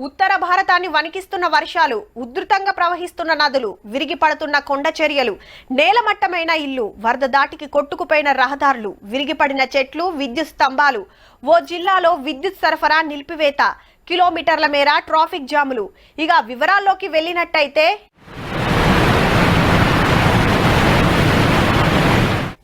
ఉత్తర భారతాన్ని వణికిస్తున్న వర్షాలు, ఉధృతంగా ప్రవహిస్తున్న నదులు, విరిగి పడుతున్న కొండ చర్యలు, నేలమట్టమైన ఇల్లు, వరద దాటికి కొట్టుకుపోయిన రహదారులు, విరిగిపడిన చెట్లు, విద్యుత్ స్తంభాలు, ఓ జిల్లాలో విద్యుత్ సరఫరా నిలిపివేత, కిలోమీటర్ల మేర ట్రాఫిక్ జాములు. ఇక వివరాల్లోకి వెళ్ళినట్టయితే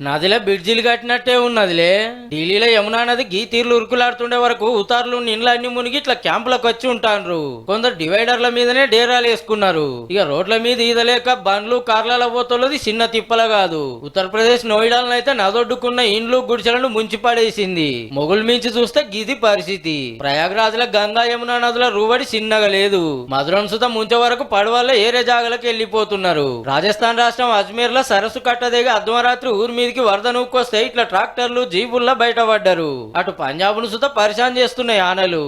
నదిలో బ్రిడ్జిలు కట్టినట్టే ఉన్నదిలే. ఢిల్లీలో యమునా నది గీ తీర్లు ఉరుకులాడుతుండే వరకు ఉతారులు నిండ్లన్నీ మునిగి ఇట్లా క్యాంపులకు వచ్చి ఉంటాన్రు. కొందరు డివైడర్ల మీదనే డేరాలు వేసుకున్నారు. ఇక రోడ్ల మీద ఈదలేక బండ్లు కార్ల పోతున్నది చిన్న తిప్పల కాదు. ఉత్తరప్రదేశ్ నోయిడాలను అయితే నదొడ్డుకున్న ఇండ్లు గుడిసెలను ముంచి పడేసింది. మొగులు మించి చూస్తే గిది పరిస్థితి. ప్రయాగ్రాజ్ లో గంగా యమునా నదుల రూబడి చిన్నగా లేదు. మధురం సుత ముంచే వరకు పడవల్లో ఏరే జాగలకు వెళ్లిపోతున్నారు. రాజస్థాన్ రాష్ట్రం అజ్మీర్ లో సరస్సు కట్టదేగా అర్ధరాత్రి ఊరి మీదకి వరద నూక్కొస్తే ఇట్లా ట్రాక్టర్లు జీపుల్లో బయటపడ్డారు. అటు పంజాబ్ ను సుత పరిశాన్ చేస్తున్నాయి ఆనలు.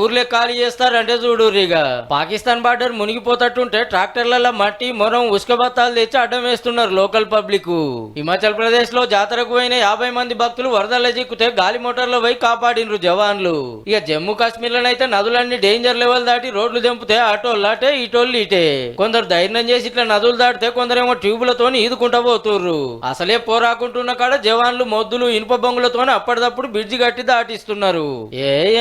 ఊర్లే ఖాళీ చేస్తారంటే చూడురిగా. పాకిస్తాన్ బార్డర్ మునిగిపోతట్టుంటే ట్రాక్టర్ల మట్టి మొరం ఉసుక బత్తాలు తెచ్చి అడ్డం వేస్తున్నారు లోకల్ పబ్లిక్. హిమాచల్ ప్రదేశ్ లో జాతరకు పోయిన 50 మంది భక్తులు వరదల్లో చిక్కితే గాలి మోటార్లో పోయి కాపాడినరు జవాన్లు. ఇక జమ్మూ కాశ్మీర్ లోనైతే నదులన్నీ డేంజర్ లెవెల్ దాటి రోడ్లు దింపితే అటోళ్ళు అటే ఇటోళ్ళు ఇటే. కొందరు ధైర్యం చేసి ఇట్లా నదులు దాటితే కొందరేమో ట్యూబులతో ఈదుకుంటా పోతుర్రు. అసలే రాకుంటున్న కాడ జవాన్లు మొద్దులు ఇనుప బొంగులతో అప్పటిదప్పుడు బ్రిడ్జి కట్టి దాటిస్తున్నారు.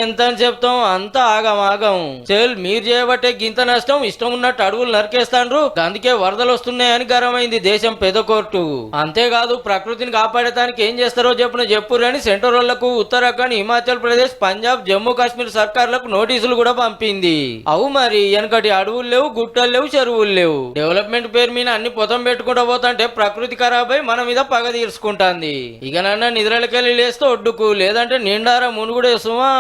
ఎంత అని చెప్తాం, అంత ఆగం. చెల్ మీరు చేయబట్టే గింత నష్టం, ఇష్టం ఉన్నట్టు అడవులు నరికేస్తాండ్రు, అందుకే వరదలు వస్తున్నాయని గరమైంది దేశం పెద్ద కోర్టు. అంతేకాదు ప్రకృతిని కాపాడటానికి ఏం చేస్తారో చెప్పురని సెంట్రల్ ఉత్తరాఖండ్, హిమాచల్ ప్రదేశ్, పంజాబ్, జమ్మూ కాశ్మీర్ సర్కార్లకు నోటీసులు కూడా పంపింది. అవు మరి వెనకటి అడవులు లేవు, గుట్టలు లేవు, చెరువులు లేవు. డెవలప్మెంట్ పేరు మీద అన్ని పొతం పెట్టుకుంటూ పోతుంటే ప్రకృతి ఖరాబ్ అయి మన మీద పగ తీర్చుకుంటాంది. ఇక నన్న నిద్రలకెళ్ళి లేస్తే ఒడ్డుకు, లేదంటే నిండారా మునుగుడే సుమా.